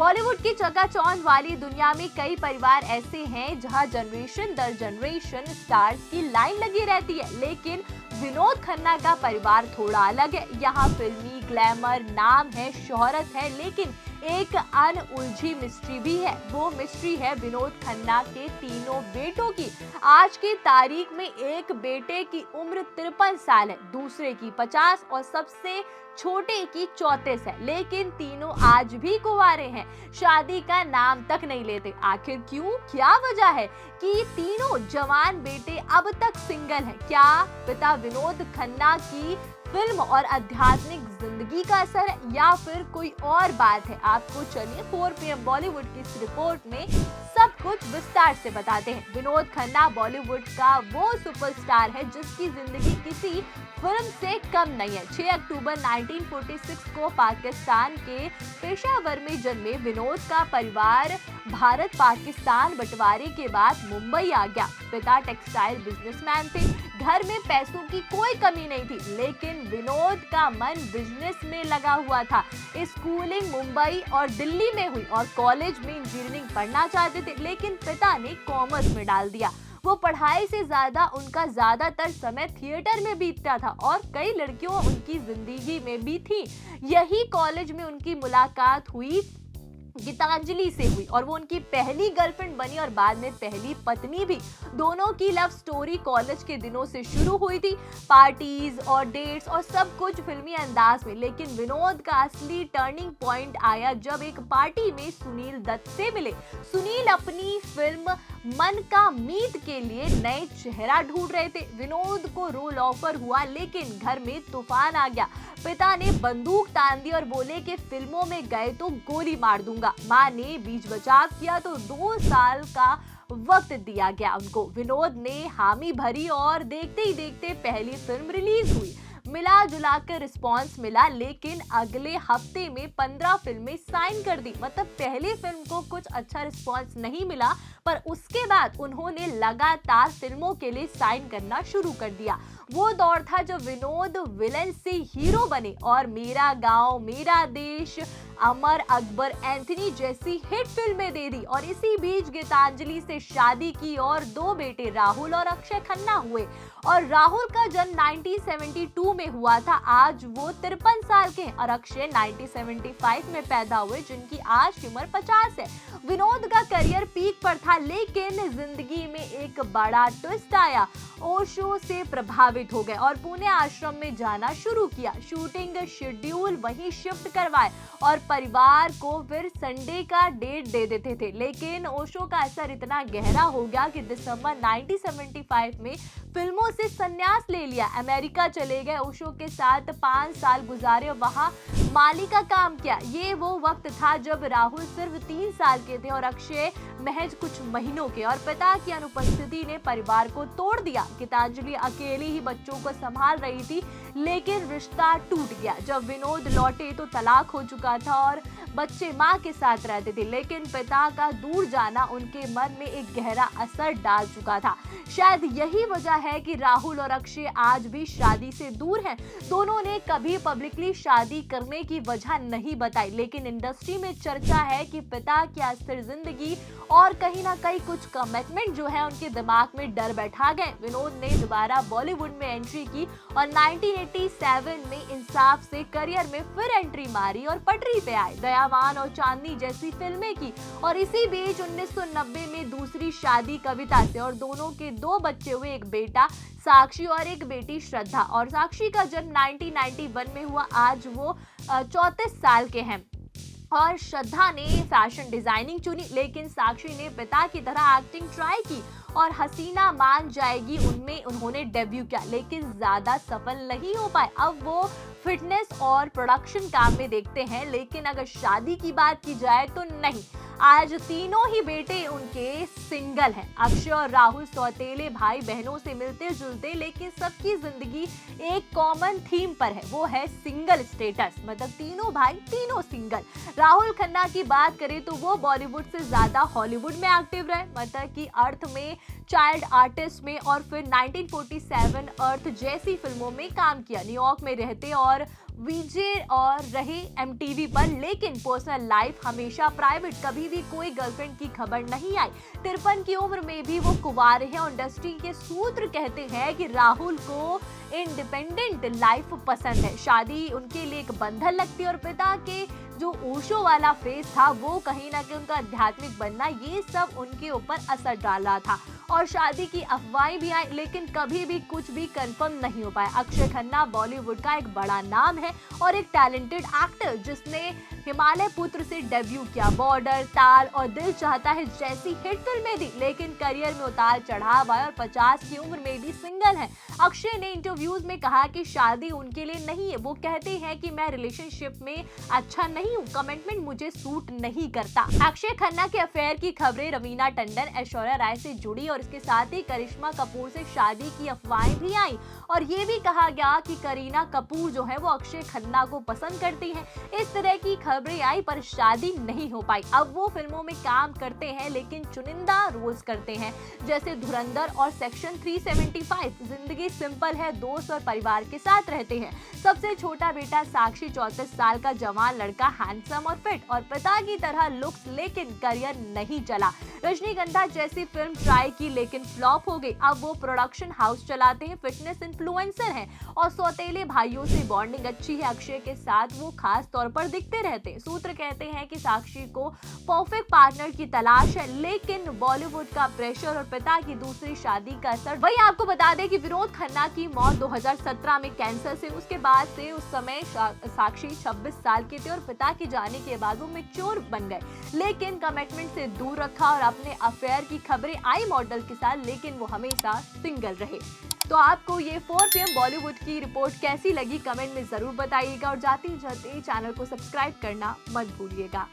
बॉलीवुड की चकाचौंध वाली दुनिया में कई परिवार ऐसे हैं जहां जनरेशन दर जनरेशन स्टार्स की लाइन लगी रहती है, लेकिन विनोद खन्ना का परिवार थोड़ा अलग है। यहाँ फिल्मी ग्लैमर, नाम है, शोहरत है, लेकिन एक अनउलझी मिस्ट्री भी है। वो मिस्ट्री है विनोद खन्ना के तीनों बेटों की। आज की तारीख में एक बेटे की उम्र 53 साल है, दूसरे की 50 और सबसे छोटे की 34 है, लेकिन तीनों आज भी कुंवारे हैं, शादी का नाम तक नहीं लेते। आखिर क्यों? क्या वजह है कि तीनों जवान बेटे अब तक सिंगल हैं? क्या पिता विनोद खन्ना की फिल्म और आध्यात्मिक जिंदगी का असर है या फिर कोई और बात है? आपको चलिए 4 PM बॉलीवुड की इस रिपोर्ट में सब कुछ विस्तार से बताते हैं। विनोद खन्ना बॉलीवुड का वो सुपरस्टार है जिसकी जिंदगी किसी फिल्म से कम नहीं है। 6 अक्टूबर 1946 को पाकिस्तान के पेशावर में जन्मे विनोद का परिवार भारत पाकिस्तान बंटवारे के बाद मुंबई आ गया। पिता टेक्सटाइल बिजनेसमैन थे, घर में पैसों की कोई कमी नहीं थी, लेकिन विनोद का मन बिजनेस में लगा हुआ था। स्कूलिंग मुंबई और दिल्ली में हुई और कॉलेज में इंजीनियरिंग पढ़ना चाहते थे, लेकिन पिता ने कॉमर्स में डाल दिया। वो पढ़ाई से ज्यादा उनका ज्यादातर समय थिएटर में बीतता था और कई लड़कियों उनकी जिंदगी में भी थी। यही कॉलेज में उनकी मुलाकात हुई गीतांजलि से हुई और वो उनकी पहली गर्लफ्रेंड बनी और बाद में पहली पत्नी भी। दोनों की लव स्टोरी कॉलेज के दिनों से शुरू हुई थी, पार्टीज और डेट्स और सब कुछ फिल्मी अंदाज में। लेकिन विनोद का असली टर्निंग पॉइंट आया जब एक पार्टी में सुनील दत्त से मिले। सुनील अपनी फिल्म मन का मीत के लिए नए चेहरा ढूंढ रहे थे। विनोद को रोल ऑफर हुआ, लेकिन घर में तूफान आ गया। पिता ने बंदूक तान दी और बोले कि फिल्मों में गए तो गोली मार दूंगा। माँ ने बीच बचाव किया तो 2 साल का वक्त दिया गया उनको। विनोद ने हामी भरी और देखते ही देखते पहली फिल्म रिलीज हुई। मिला जुला कर रिस्पॉन्स मिला, लेकिन अगले हफ्ते में 15 फिल्में साइन कर दी। मतलब पहली फिल्म को कुछ अच्छा रिस्पॉन्स नहीं मिला, पर उसके बाद उन्होंने लगातार फिल्मों के लिए साइन करना शुरू कर दिया। वो दौर था जब विनोद विलन से हीरो बने और मेरा गांव मेरा देश, अमर अकबर एंथनी जैसी हिट फिल्में दे दी। और इसी बीच गीतांजलि से शादी की और 2 बेटे राहुल और अक्षय खन्ना हुए। और राहुल का जन्म 1972 में हुआ था, आज वो 53 साल के हैं, और अक्षय 1975 में पैदा हुए जिनकी आज की उम्र 50 है। विनोद का करियर पीक पर था, लेकिन जिंदगी में एक बड़ा ट्विस्ट आया। ओशो से प्रभावित हो गए और पुणे आश्रम में जाना शुरू किया। शूटिंग शेड्यूल वहीं शिफ्ट करवाए और परिवार को फिर संडे का डेट दे देते थे। लेकिन ओशो का असर इतना गहरा हो गया कि दिसंबर 1975 में फिल्मों से संन्यास ले लिया। अमेरिका चले गए, ओशो के साथ 5 साल गुजारे, वहां माली का काम किया। ये वो वक्त था जब राहुल सिर्फ 3 साल के थे और अक्षय महज कुछ महीनों के, और पिता की अनुपस्थिति ने परिवार को तोड़ दिया। गीतांजलि अकेली ही बच्चों को संभाल रही थी, लेकिन रिश्ता टूट गया। जब विनोद लौटे तो तलाक हो चुका था और बच्चे माँ के साथ रहते थे, लेकिन पिता का दूर जाना उनके मन में एक गहरा असर डाल चुका था। शायद यही वजह है कि राहुल और अक्षय आज भी शादी से दूर हैं। दोनों ने कभी पब्लिकली शादी करने की वजह नहीं बताई, लेकिन इंडस्ट्री में चर्चा है कि पिता की अस्थिर जिंदगी और कहीं ना कहीं कुछ कमिटमेंट जो है उनके दिमाग में डर बैठा गए। विनोद ने दोबारा बॉलीवुड में एंट्री की और 1987 में इंसाफ से करियर में फिर एंट्री मारी और पटरी पे आए। दयावान और चांदनी जैसी फिल्में की और इसी बीच 1990 में दूसरी शादी कविता से और दोनों के 2 बच्चे हुए, एक बेटा साक्षी और एक बेटी श्रद्धा। और साक्षी का जन्म 1991 में हुआ, आज वो 34 साल के हैं। और श्रद्धा ने फैशन डिजाइनिंग चुनी, लेकिन साक्षी ने पिता की तरह एक्टिंग ट्राई की और हसीना मान जाएगी उनमें उन्होंने डेब्यू किया, लेकिन ज्यादा सफल नहीं हो पाए। अब वो फिटनेस और प्रोडक्शन काम में देखते हैं, लेकिन अगर शादी की बात की जाए तो नहीं। आज तीनों ही बेटे उनके सिंगल हैं। अक्षय और राहुल सौतेले भाई बहनों से मिलते जुलते, लेकिन सबकी जिंदगी एक कॉमन थीम पर है, वो है सिंगल स्टेटस। मतलब तीनों भाई तीनों सिंगल। राहुल खन्ना की बात करें तो वो बॉलीवुड से ज्यादा हॉलीवुड में एक्टिव रहे, मतलब कि अर्थ में, चाइल्ड आर्टिस्ट में और फिर 1947 अर्थ जैसी फिल्मों में काम किया। न्यूयॉर्क में रहते और वीजे और रहे एमटीवी पर, लेकिन पर्सनल लाइफ हमेशा प्राइवेट, कभी भी कोई गर्लफ्रेंड की खबर नहीं आई। 53 की उम्र में भी वो कुंवारे हैं और इंडस्ट्री के सूत्र कहते हैं कि राहुल को इंडिपेंडेंट लाइफ पसंद है। शादी उनके लिए एक बंधन लगती है और पिता के जो ओशो वाला फेस था वो कहीं ना कहीं उनका आध्यात्मिक बनना, ये सब उनके ऊपर असर डाल रहा था। और शादी की अफवाहें भी आई, लेकिन कभी भी कुछ भी कंफर्म नहीं हो पाया। अक्षय खन्ना बॉलीवुड का एक बड़ा नाम है और एक टैलेंटेड एक्टर जिसने हिमालय पुत्र से डेब्यू किया, बॉर्डर, ताल और दिल चाहता है जैसी हिट फिल्में दी, लेकिन करियर में उतार चढ़ाव आया और 50 की उम्र में भी सिंगल है। अक्षय ने इंटरव्यूज में कहा कि शादी उनके लिए नहीं है। वो कहते हैं कि मैं रिलेशनशिप में अच्छा नहीं हूँ, कमिटमेंट मुझे सूट नहीं करता। अक्षय खन्ना के अफेयर की खबरें रवीना टंडन, ऐश्वर्या राय से जुड़ी और इसके साथ ही करिश्मा कपूर से शादी की अफवाहें भी आई और ये भी कहा गया कि करीना कपूर जो है वो अक्षय खन्ना को पसंद करती हैं। इस तरह की खबरें आई पर शादी नहीं हो पाई। अब वो फिल्मों में काम करते हैं लेकिन चुनिंदा रोल्स करते हैं, जैसे धुरंधर और सेक्शन 375। जिंदगी सिंपल है, दोस्त और परिवार के साथ रहते हैं। सबसे छोटा बेटा साक्षी 34 साल का जवान लड़का, हैंडसम और फिट और पिता की तरह लुक्स, लेकिन करियर नहीं चला। रजनीगंधा जैसी फिल्म ट्राई की लेकिन फ्लॉप हो गई। अब वो प्रोडक्शन हाउस चलाते हैं, फिटनेस इन्फ्लुएंसर हैं और सौतेले भाइयों से बॉन्डिंग अच्छी है। अक्षय के साथ वो खास तौर पर दिखते रहते हैं। सूत्र कहते हैं कि साक्षी को परफेक्ट पार्टनर की तलाश है, लेकिन बॉलीवुड का प्रेशर और पिता की दूसरी शादी का असर। वही आपको बता दें कि विनोद खन्ना की मौत 2017 में कैंसर से, उसके बाद से उस समय साक्षी 26 साल के थे और पिता के जाने के बाद वो मैच्योर बन गए, लेकिन कमिटमेंट से दूर रखा और अपने अफेयर की खबरें आई मॉडल के साथ, लेकिन वो हमेशा सिंगल रहे। तो आपको ये 4 PM बॉलीवुड की रिपोर्ट कैसी लगी कमेंट में जरूर बताइएगा और जाते जाते चैनल को सब्सक्राइब करना मत भूलिएगा।